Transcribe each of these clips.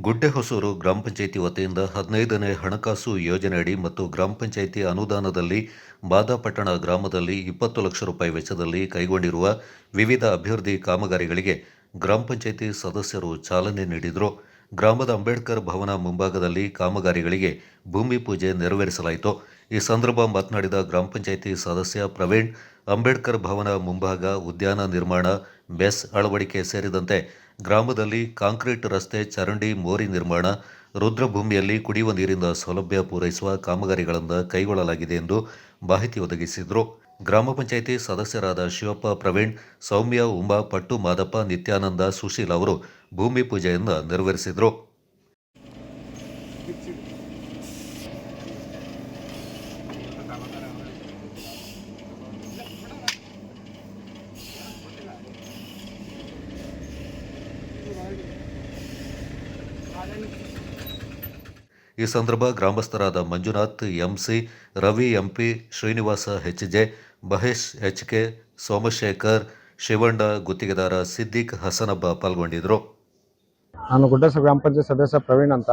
ಗುಡ್ಡೆಹೊಸೂರು ಗ್ರಾಮ ಪಂಚಾಯಿತಿ ವತಿಯಿಂದ 15ನೇ ಹಣಕಾಸು ಯೋಜನೆಯಡಿ ಮತ್ತು ಗ್ರಾಮ ಪಂಚಾಯಿತಿ ಅನುದಾನದಲ್ಲಿ ಬಾದಾಪಟ್ಟಣ ಗ್ರಾಮದಲ್ಲಿ 20 ಲಕ್ಷ ರೂಪಾಯಿ ವೆಚ್ಚದಲ್ಲಿ ಕೈಗೊಂಡಿರುವ ವಿವಿಧ ಅಭಿವೃದ್ಧಿ ಕಾಮಗಾರಿಗಳಿಗೆ ಗ್ರಾಮ ಪಂಚಾಯಿತಿ ಸದಸ್ಯರು ಚಾಲನೆ ನೀಡಿದರು. ಗ್ರಾಮದ ಅಂಬೇಡ್ಕರ್ ಭವನ ಮುಂಭಾಗದಲ್ಲಿ ಕಾಮಗಾರಿಗಳಿಗೆ ಭೂಮಿ ಪೂಜೆ ನೆರವೇರಿಸಲಾಯಿತು. ಈ ಸಂದರ್ಭ ಮಾತನಾಡಿದ ಗ್ರಾಮ ಪಂಚಾಯಿತಿ ಸದಸ್ಯ ಪ್ರವೀಣ್, ಅಂಬೇಡ್ಕರ್ ಭವನ ಮುಂಭಾಗ ಉದ್ಯಾನ ನಿರ್ಮಾಣ, ಬೆಸ್ ಅಳವಡಿಕೆ ಸೇರಿದಂತೆ ಗ್ರಾಮದಲ್ಲಿ ಕಾಂಕ್ರೀಟ್ ರಸ್ತೆ, ಚರಂಡಿ, ಮೋರಿ ನಿರ್ಮಾಣ, ರುದ್ರಭೂಮಿಯಲ್ಲಿ ಕುಡಿಯುವ ನೀರಿನ ಸೌಲಭ್ಯ ಪೂರೈಸುವ ಕಾಮಗಾರಿಗಳನ್ನು ಕೈಗೊಳ್ಳಲಾಗಿದೆ ಎಂದು ಮಾಹಿತಿ ಒದಗಿಸಿದರು. ಗ್ರಾಮ ಪಂಚಾಯಿತಿ ಸದಸ್ಯರಾದ ಶಿವಪ್ಪ, ಪ್ರವೀಣ್, ಸೌಮ್ಯ, ಉಮಾ, ಪಟ್ಟು, ಮಾದಪ್ಪ, ನಿತ್ಯಾನಂದ, ಸುಶೀಲ್ ಅವರು ಭೂಮಿ ಪೂಜೆಯನ್ನು ನೆರವೇರಿಸಿದರು. ಈ ಸಂದರ್ಭ ಗ್ರಾಮಸ್ಥರಾದ Manjunath, MC, Ravi, MP, Srinivasa, HJ, Mahesh, HK, Somashekhar, Shivanna, ಗುತ್ತಿಗೆದಾರ ಸಿದ್ದಿಕ್, ಹಸನಬ್ಬ ಪಾಲ್ಗೊಂಡಿದ್ದರು. ನಾನು ಗುಡ್ಡೆಹೊಸೂರು ಗ್ರಾಮ ಪಂಚಾಯತ್ ಸದಸ್ಯ ಪ್ರವೀಣ್ ಅಂತ.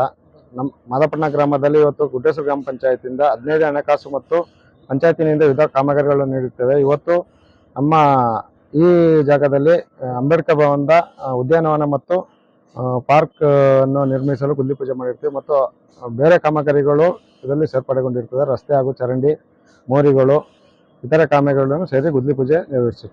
ನಮ್ಮ ಮಾದಪಟ್ಟಣ ಗ್ರಾಮದಲ್ಲಿ ಇವತ್ತು ಗುಡ್ಡೆಹೊಸೂರು ಗ್ರಾಮ ಪಂಚಾಯತಿಯಿಂದ 15 ಹಣಕಾಸು ಮತ್ತು ಪಂಚಾಯತಿನಿಂದ ವಿವಿಧ ಕಾಮಗಾರಿಗಳನ್ನು ನೀಡುತ್ತೇವೆ. ಇವತ್ತು ನಮ್ಮ ಈ ಜಾಗದಲ್ಲಿ ಅಂಬೇಡ್ಕರ್ ಭವನದ ಉದ್ಯಾನವನ ಮತ್ತು ಪಾರ್ಕ್ ಅನ್ನು ನಿರ್ಮಿಸಲು ಗುದ್ಲಿ ಪೂಜೆ ಮಾಡಿರ್ತೀವಿ ಮತ್ತು ಬೇರೆ ಕಾಮಗಾರಿಗಳು ಇದರಲ್ಲಿ ಸೇರ್ಪಡೆಗೊಂಡಿರ್ತದೆ. ರಸ್ತೆ ಹಾಗೂ ಚರಂಡಿ, ಮೋರಿಗಳು, ಇತರ ಕಾಮಗಾರಿಗಳನ್ನು ಸೇರಿ ಗುದ್ಲಿ ಪೂಜೆ ನೆರವೇರಿಸುತ್ತೇವೆ.